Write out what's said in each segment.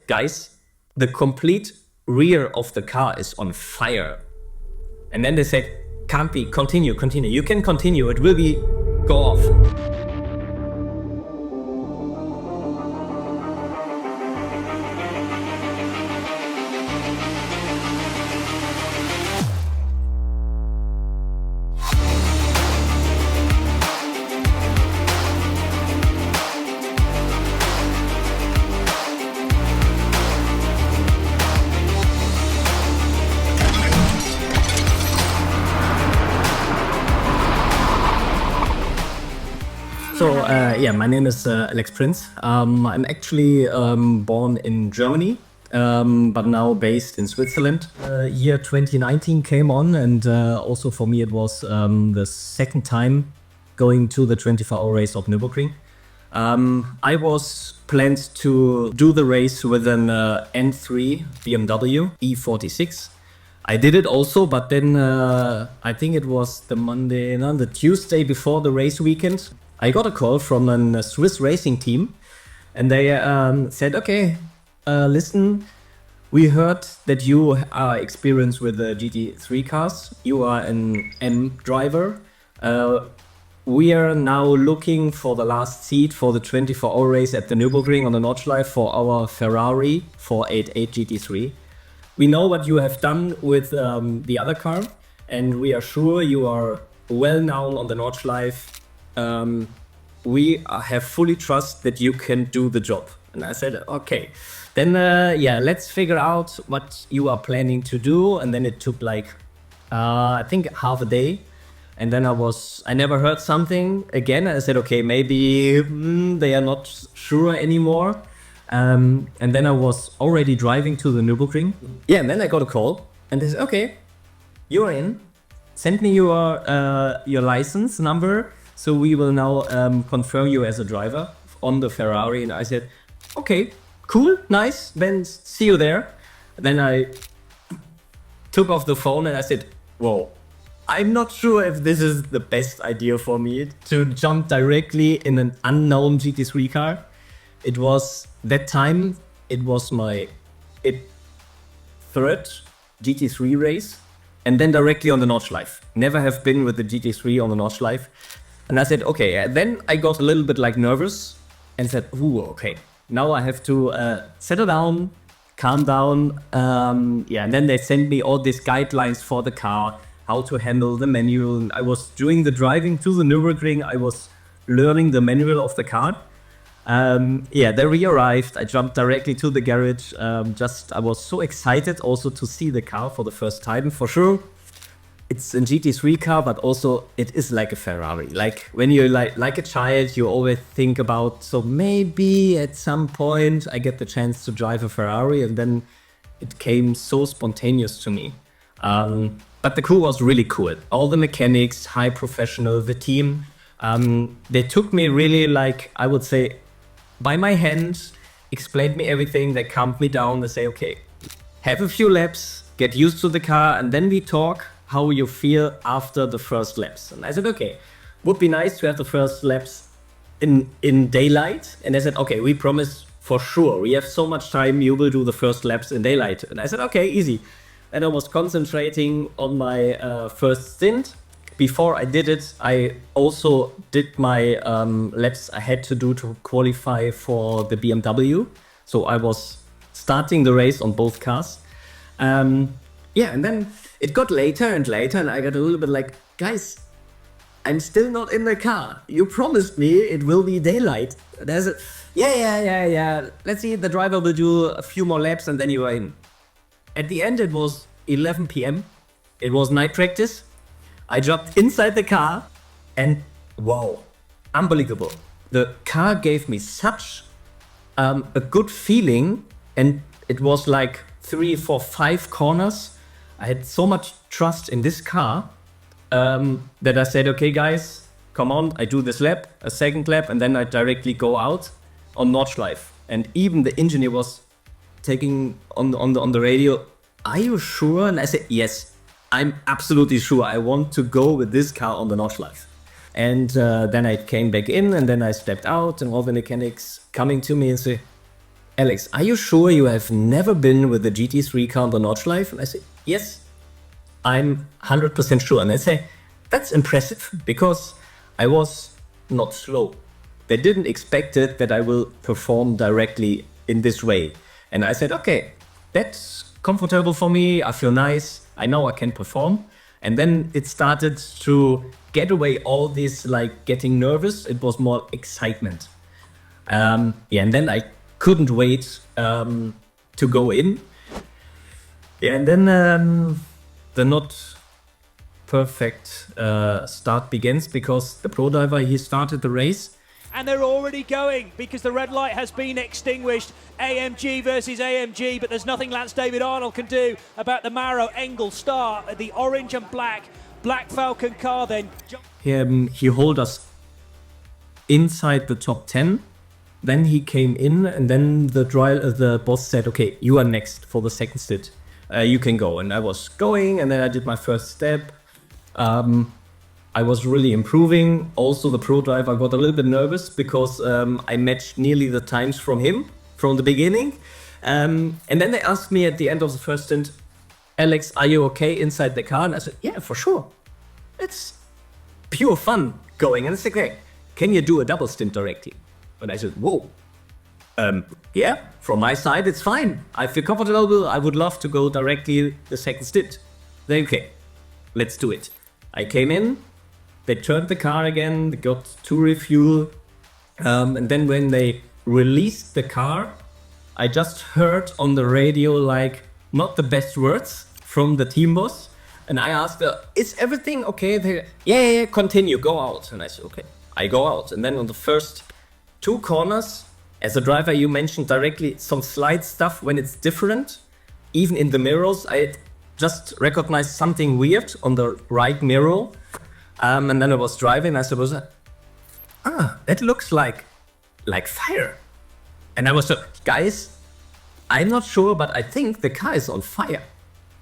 guys, the complete rear of the car is on fire. And then they said, can't be, continue. You can continue, it will be, go off. So my name is Prinz. I'm actually born in Germany, but now based in Switzerland. Year 2019 came on, and also for me it was the second time going to the 24-hour race of Nürburgring. I was planned to do the race with an N3 BMW E46. I did it also, but then I think it was the Tuesday before the race weekend. I got a call from a Swiss racing team, and they said, okay, listen, we heard that you are experienced with the GT3 cars. You are an M driver. We are now looking for the last seat for the 24-hour race at the Nürburgring on the Nordschleife for our Ferrari 488 GT3. We know what you have done with the other car, and we are sure you are well known on the Nordschleife. We have fully trust that you can do the job. And I said, okay, then let's figure out what you are planning to do. And then it took like, I think half a day. And then I never heard something again. I said, okay, maybe they are not sure anymore. And then I was already driving to the Nürburgring. Yeah, and then I got a call and they said, okay, you're in. Send me your license number. So we will now confirm you as a driver on the Ferrari. And I said, okay, cool, nice, then see you there. Then I took off the phone and I said, whoa, I'm not sure if this is the best idea for me to jump directly in an unknown GT3 car. It was, that time, it was my third GT3 race. And then directly on the Nordschleife. Never have been with the GT3 on the Nordschleife. And I said, okay, then I got a little bit like nervous and said, ooh, okay, now I have to settle down, calm down. And then they sent me all these guidelines for the car, how to handle the manual. I was doing the driving to the Nürburgring. I was learning the manual of the car. They re-arrived. I jumped directly to the garage. I was so excited also to see the car for the first time, for sure. It's a GT3 car, but also it is like a Ferrari. Like when you're like a child, you always think about, so maybe at some point I get the chance to drive a Ferrari, and then it came so spontaneous to me. But the crew was really cool. All the mechanics, high professional, the team, they took me really, like, I would say, by my hand, explained me everything. They calmed me down. They say, okay, have a few laps, get used to the car, and then we talk how you feel after the first laps. And I said, okay, would be nice to have the first laps in daylight. And they said, okay, we promise for sure. We have so much time, you will do the first laps in daylight. And I said, okay, easy. And I was concentrating on my first stint. Before I did it, I also did my laps I had to do to qualify for the BMW. So I was starting the race on both cars. And then it got later and later, and I got a little bit like, guys, I'm still not in the car. You promised me it will be daylight. There's a, yeah. Let's see, the driver will do a few more laps and then you are in. At the end, it was 11 p.m. It was night practice. I jumped inside the car and wow, unbelievable. The car gave me such a good feeling, and it was like 3, 4, 5 corners. I had so much trust in this car that I said, okay, guys, come on, I do this lap, a second lap, and then I directly go out on Nordschleife. And even the engineer was taking on the radio, are you sure? And I said, yes, I'm absolutely sure. I want to go with this car on the Nordschleife. And then I came back in, and then I stepped out, and all the mechanics coming to me and say, Alex, are you sure you have never been with the GT3 car on the notch life? And I say, yes, I'm 100% sure. And they say, that's impressive because I was not slow. They didn't expect it that I will perform directly in this way. And I said, okay, that's comfortable for me. I feel nice. I know I can perform. And then it started to get away all this like getting nervous. It was more excitement. And then I couldn't wait to go in. Yeah, and then the not perfect start begins because the pro driver, he started the race. And they're already going because the red light has been extinguished. AMG versus AMG, but there's nothing Lance David Arnold can do about the Maro Engel star, the orange and Black Falcon car then. He held us inside the top 10. Then he came in and then the boss said, okay, you are next for the second stint. You can go. And I was going and then I did my first step. I was really improving. Also, the pro driver got a little bit nervous because I matched nearly the times from him from the beginning. And then they asked me at the end of the first stint, Alex, are you okay inside the car? And I said, yeah, for sure. It's pure fun going. And it's okay. Can you do a double stint directly? And I said, whoa. Yeah, from my side, it's fine. I feel comfortable. I would love to go directly the second stint. Then, okay, let's do it. I came in. They turned the car again, they got to refuel, and then when they released the car, I just heard on the radio like not the best words from the team boss, and I asked her, is everything okay? They, yeah, continue, go out. And I said, okay, I go out. And then on the first 2 corners, as a driver, you mentioned directly some slight stuff when it's different. Even in the mirrors, I just recognized something weird on the right mirror. And then I was driving, I suppose, that looks like fire. And I was like, guys, I'm not sure, but I think the car is on fire.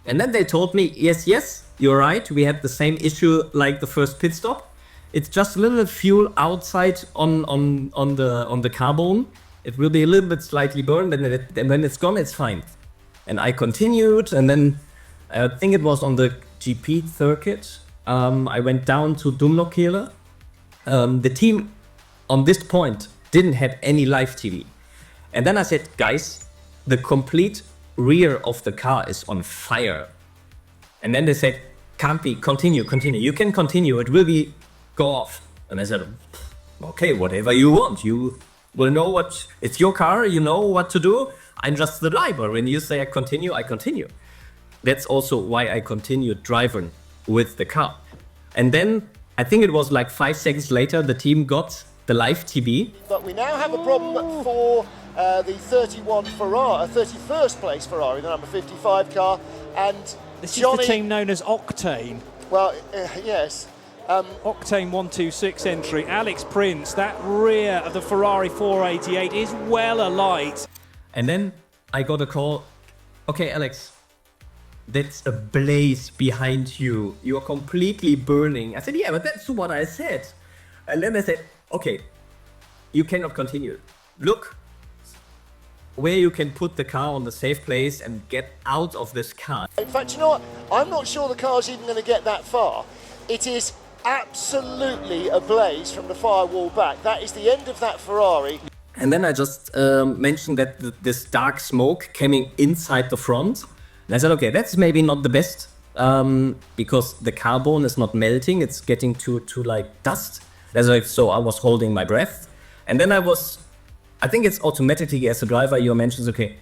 And then they told me, yes, you're right. We had the same issue like the first pit stop. It's just a little fuel outside on the carbon. It will be a little bit slightly burned, and when it's gone, it's fine. And I continued, and then I think it was on the GP circuit. I went down to Dumlokele. The team on this point didn't have any live TV. And then I said, guys, the complete rear of the car is on fire. And then they said, can't be, continue. You can continue, it will be go off. And I said, okay, whatever you want. You will know what, it's your car, you know what to do. I'm just the driver. When you say I continue. That's also why I continued driving with the car. And then I think it was like 5 seconds later, the team got the live TV. But we now have a problem for the 31st place Ferrari, the number 55 car, and this Johnny, is the team known as Octane. Well, yes. Octane 126 entry. Alex Prinz, that rear of the Ferrari 488 is well alight. And then I got a call. Okay, Alex, that's a blaze behind you. You are completely burning. I said, yeah, but that's what I said. And then they said, okay, you cannot continue. Look where you can put the car on the safe place and get out of this car. In fact, you know what? I'm not sure the car's even going to get that far. It is absolutely ablaze from the firewall back. That is the end of that Ferrari. And then I just mentioned that this dark smoke coming inside the front. And I said, okay, that's maybe not the best because the carbon is not melting. It's getting to like dust. So I was holding my breath. And then I think it's automatically as a driver, you mentioned, okay,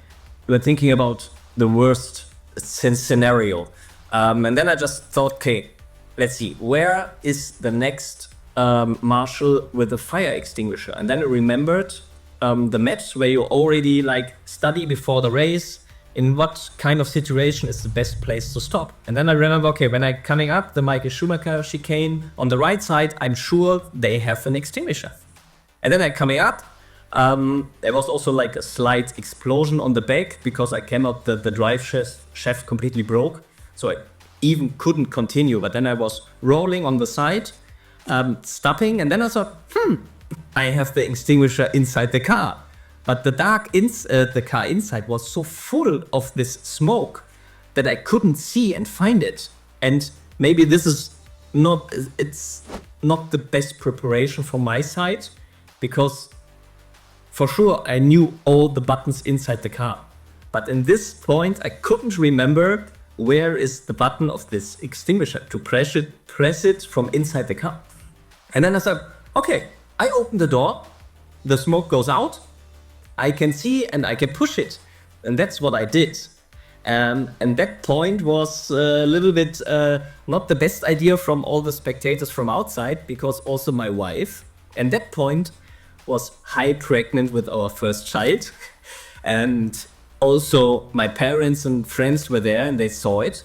you're thinking about the worst scenario. And then I just thought, okay, let's see, where is the next marshal with a fire extinguisher? And then I remembered the match where you already like study before the race in what kind of situation is the best place to stop. And then I remember, okay, when I'm coming up the Michael Schumacher chicane on the right side, I'm sure they have an extinguisher. And then I'm coming up, there was also like a slight explosion on the back because I came out, the drive shaft completely broke. So I even couldn't continue, but then I was rolling on the side, stopping, and then I thought, I have the extinguisher inside the car. But the car inside was so full of this smoke that I couldn't see and find it. And maybe it's not the best preparation from my side, because for sure I knew all the buttons inside the car. But in this point, I couldn't remember where is the button of this extinguisher to press it from inside the car. And then I said, okay, I open the door, the smoke goes out, I can see and I can push it. And that's what I did. And that point was a little bit not the best idea from all the spectators from outside, because also my wife, and that point was high pregnant with our first child. And also my parents and friends were there and they saw it.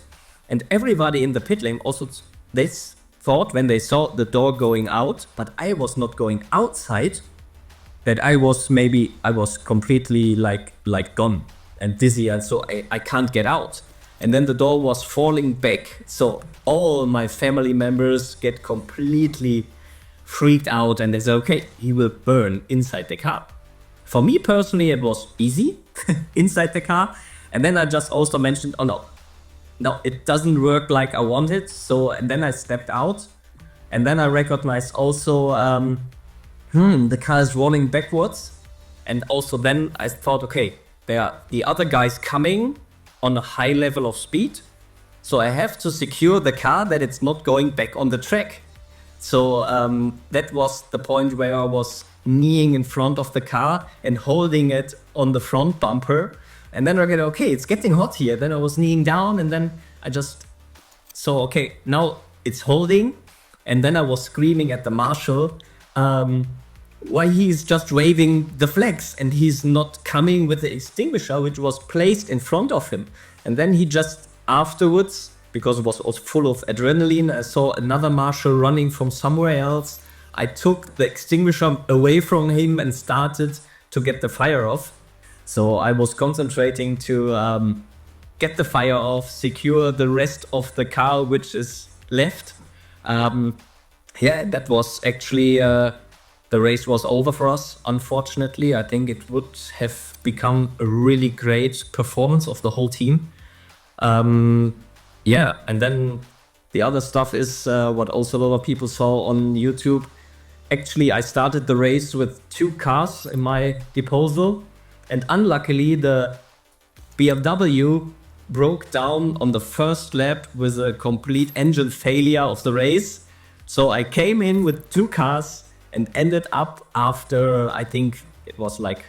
And everybody in the pit lane also, they thought when they saw the door going out, but I was not going outside, that I was completely like gone and dizzy, and so I can't get out. And then the door was falling back, so all my family members get completely freaked out and they say, okay, he will burn inside the car. For me personally, it was easy inside the car. And then I just also mentioned, oh no, it doesn't work like I wanted. So, and then I stepped out, and then I recognized also, the car is rolling backwards. And also then I thought, okay, there are the other guys coming on a high level of speed. So I have to secure the car that it's not going back on the track. So that was the point where I was kneeling in front of the car and holding it on the front bumper. And then I get, okay, it's getting hot here. Then I was kneeling down, and then I just saw, okay, now it's holding. And then I was screaming at the marshal, why he's just waving the flags and he's not coming with the extinguisher, which was placed in front of him. And then he just afterwards, because it was also full of adrenaline, I saw another marshal running from somewhere else. I took the extinguisher away from him and started to get the fire off. So I was concentrating to get the fire off, secure the rest of the car which is left. That was actually, the race was over for us, unfortunately. I think it would have become a really great performance of the whole team. And then the other stuff is what also a lot of people saw on YouTube. Actually, I started the race with 2 cars in my disposal, and unluckily the BMW broke down on the first lap with a complete engine failure of the race. So I came in with 2 cars and ended up after, I think it was like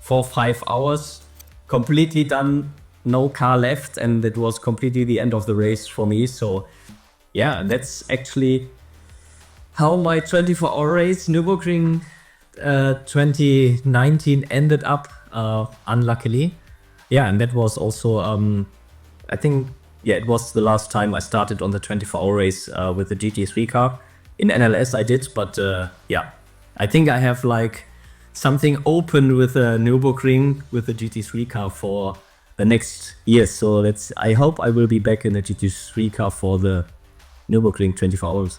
4 or 5 hours, completely done, no car left, and it was completely the end of the race for me. So yeah, that's actually how my 24-hour race Nürburgring 2019 ended up, unluckily. Yeah, and that was also, I think, it was the last time I started on the 24-hour race with the GT3 car. In NLS I did, but I think I have like something open with a Nürburgring with the GT3 car for the next year. So I hope I will be back in the GT3 car for the Nürburgring 24 hours.